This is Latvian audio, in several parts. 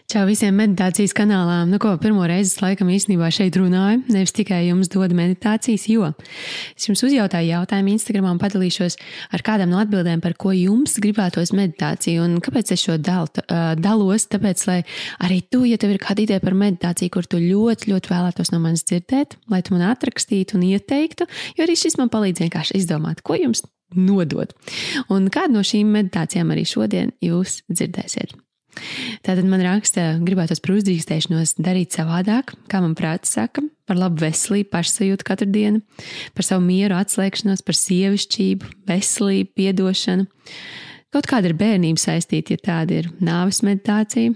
Čau visiem meditācijas kanālām. Pirmo reizi laikam īstenībā šeit runāju, nevis tikai jums dodu meditācijas, jo es jums uzjautāju jautājumu Instagramā un padalīšos ar kādām no atbildēm, par ko jums gribētos meditāciju un kāpēc es šo dalos, tāpēc, lai arī tu, ja tev ir kāda ideja par meditāciju, kur tu ļoti, ļoti vēlētos no manis dzirdēt, lai tu man atrakstītu un ieteiktu, jo arī šis man palīdz vienkārši izdomāt, ko jums nodot. Un kādu no šīm meditācijām arī šodien jūs dzirdēsiet. Tātad man raksta, gribētos par uzdrīkstēšanos darīt savādāk, kā man prāts saka, par labu veselību, pašsajūtu katru dienu, par savu mieru, atslēgšanos, par sievišķību, veselību, piedošanu. Kaut kāda ir bērnība saistīta, ja tāda ir nāves meditācija,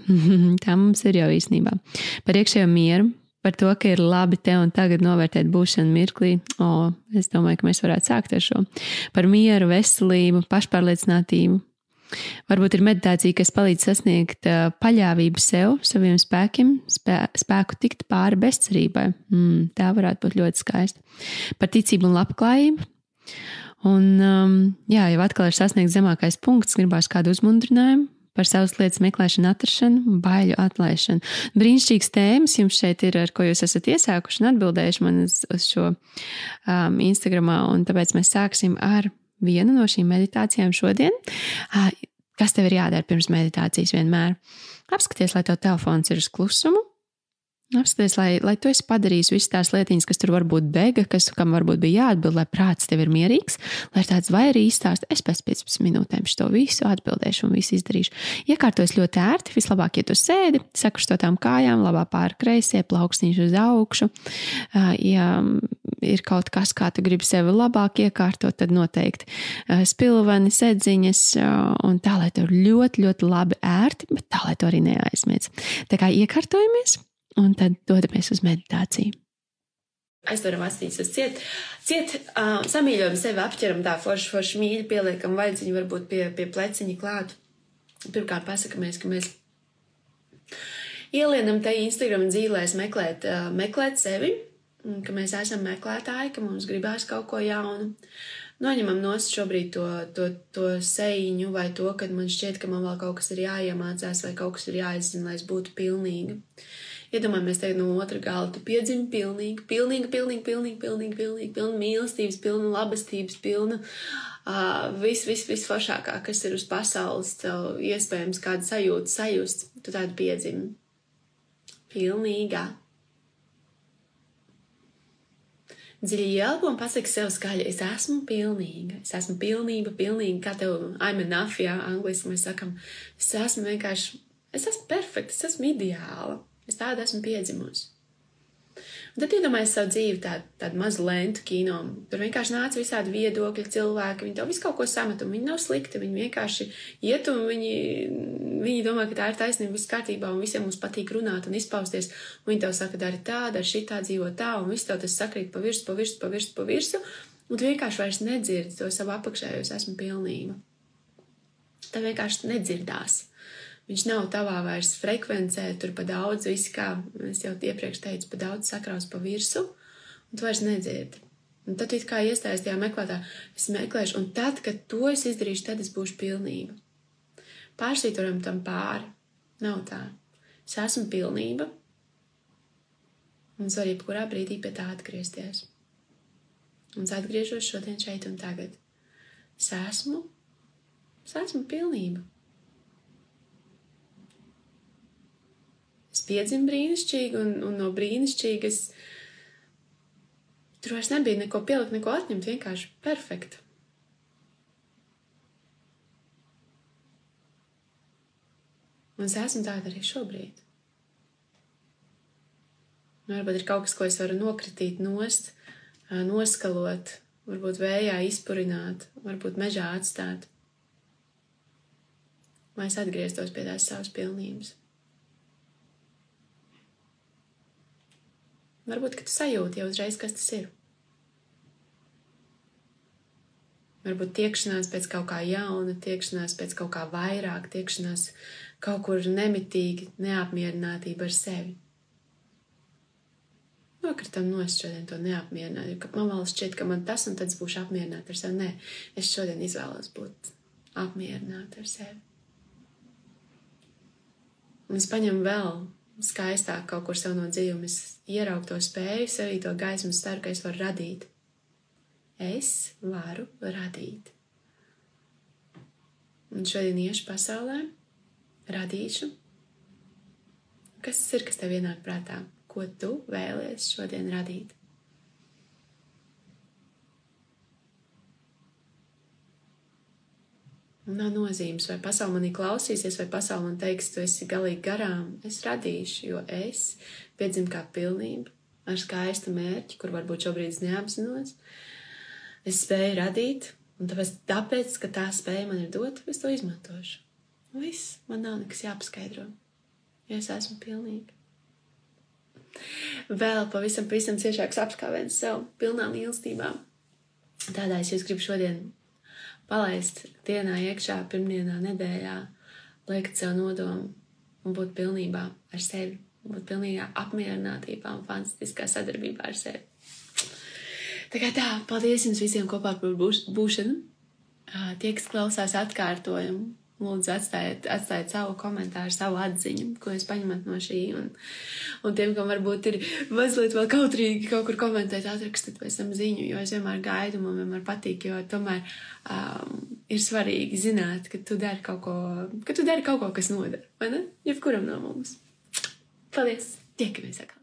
tā mums ir jau īstenībā. Par iekšējo mieru, par to, ka ir labi te un tagad novērtēt būšanu mirklī. Es domāju, ka mēs varētu sākt ar šo. Par mieru, veselību, pašpārliecinātību. Varbūt ir meditācija, kas palīdz sasniegt paļāvību sev, saviem spēkiem, spēku tikt pāri bezcerībai. Tā varētu būt ļoti skaista. Par ticību un labklājību. Un, jau atkal ir sasniegts zemākais punkts, gribās kādu uzmundrinājumu par savas lietas meklēšanu, atrašanu un baiļu atlaišanu. Brīnišķīgas tēmas jums šeit ir, ar ko jūs esat iesākuši un atbildējuši man uz šo Instagramā, un tāpēc mēs sāksim ar vienu no šīm meditācijām šodien. Kas tev ir jādara pirms meditācijas vienmēr? Apskaties, lai tev telefons ir uz klusumu. Apskaties, lai tu esi padarījis visas tās lietiņas, kas tur varbūt bega, kam varbūt bija jāatbild, lai prāts tev ir mierīgs, lai ir tāds vai arī izstāst, es pēc 15 minūtēm šo visu atbildēšu un visu izdarīšu. Iekārtojas ļoti ērti, vislabāk, ja tu sēdi, sakrustotām kājām, labā pāri kreisie, plaukstīņš uz augšu. Ja ir kaut kas, kā tu gribi sevi labāk iekārtot, tad noteikti spilveni, sedziņas un tā, lai tev ļoti, ļoti labi ērti, bet tā, lai tu arī neaizmiedz. Tā kā iekārtojamies. Un tad dodamies uz meditāciju. Aizveram astīņas uz ciet, samīļojam sevi, apķeram tā forši mīļi, pieliekam vaidziņu varbūt pie pleciņa klāt. Pirmkārt pasakamies, ka mēs ielienam te Instagram dzīvēs meklēt sevi, ka mēs esam meklētāji, ka mums gribās kaut ko jaunu. Noņemam nost šobrīd to sejiņu vai to, kad man šķiet, ka man vēl kaut kas ir jāiemācās vai kaut kas ir jāizzina, lai es būtu pilnīga. Iedomājamies tagad no otra gala, tu piedzimi pilnīga mīlestības, pilna labestības, pilna viss foršākā, kas ir uz pasaules, tev iespējams kāda sajūta sajust, tu tādu piedzimi. Pilnīgā. Dziļi ielpo un pasaki sev skaļi, es esmu pilnīga, es esmu pilnība, kā tev I'm enough, jā, angliski mēs sakam, es esmu perfekta, es esmu ideāla. Es tādu esmu piedzimusi. Un tad iedomājies savu dzīvi tādu mazu lentu kino. Tur vienkārši nāca visādi viedokļi, cilvēki, viņi tev visu kaut ko samet, un viņi nav slikti, viņi vienkārši iet, un viņi domā, ka tā ir taisnība, viss kārtībā, un visiem mums patīk runāt un izpausties, un viņi tev saka, dari tā, dari šitā, dzīvo tā, un viss tev tas sakrīt pa virsu, un tu vienkārši vairs nedzirdi to savu apakšējos, esmu pilnība. Tev vienkārši nedzirdās. Viņš nav tavā vairs frekvencē, tur pa daudz, visi kā, es jau iepriekš teicu, pa daudz sakraus pa virsu, un tu vairs nedzirdi. Un tad tu it kā iestājies tajā meklētā, es meklēšu, un tad, kad to es izdarīšu, tad es būšu pilnība. Pārsvītoram tam pāri. Nav tā. Es esmu pilnība, un es varu jebkurā brīdī pie tā atgriezties. Un es atgriežos šodien šeit un tagad. Es esmu pilnība. Es piedzimu brīnišķīgi, un no brīnišķīgas tur vairs nebija neko pielikt, neko atņemt, vienkārši perfekta. Un es esmu tāda arī šobrīd. Varbūt ir kaut kas, ko es varu nokritīt nost, noskalot, varbūt vējā izpurināt, varbūt mežā atstāt, lai es atgrieztos pie tās savas pilnības. Varbūt, ka tu sajūti jau uzreiz, kas tas ir. Varbūt tiekšanās pēc kaut kā jauna, tiekšanās pēc kaut kā vairāk, tiekšanās kaut kur nemitīgi, neapmierinātība ar sevi. Nokritam nost šodien to neapmierinātību, ka man vēl šķiet, ka man tas un tad es būšu apmierināta ar sevi. Nē, es šodien izvēlos būt apmierināta ar sevi. Un es paņemu vēl skaistāk kaut kur sev no dzīvuma. Es ieraugu to spēju, sevī to gaismu, ceru, ka es varu radīt. Es varu radīt. Un šodien iešu pasaulē, radīšu. Kas tas ir, kas tev ienāk prātā? Ko tu vēlies šodien radīt? Nav nozīmes, vai pasaule manī klausīsies, vai pasaule man teiks, tu esi galīgi garām. Es radīšu, jo es piedzimu kā pilnība, ar skaistu mērķi, kur varbūt šobrīd es neapzinos. Es spēju radīt, un tāpēc, ka tā spēja man ir dota, es to izmantošu. Viss, man nav nekas jāpaskaidro, jo es esmu pilnīga. Vēl pavisam ciešāks apskāviens sev, pilnā mīlestībā. Tādā es jūs gribu šodien palaist dienā iekšā, pirmdienā, nedēļā, liekt sev nodomu un būt pilnībā ar sevi, būt pilnīgā apmierinātībā un fantastiskā sadarbībā ar sevi. Tā, paldies jums visiem kopā par būšanu. Tie, kas klausās atkārtojumu, lūdzu atstājiet savu komentāru, savu atziņu, ko jūs paņemat no šī. Un tiem, kam varbūt ir mazliet vēl kautrīgi kaut kur komentēt, atrakstiet pēc tam ziņu, jo es vienmēr gaidu, man vienmēr patīk, jo tomēr ir svarīgi zināt, ka tu dari kaut ko, kas noder, vai ne? Jebkuram no mums. Paldies! Tiekamies atkal!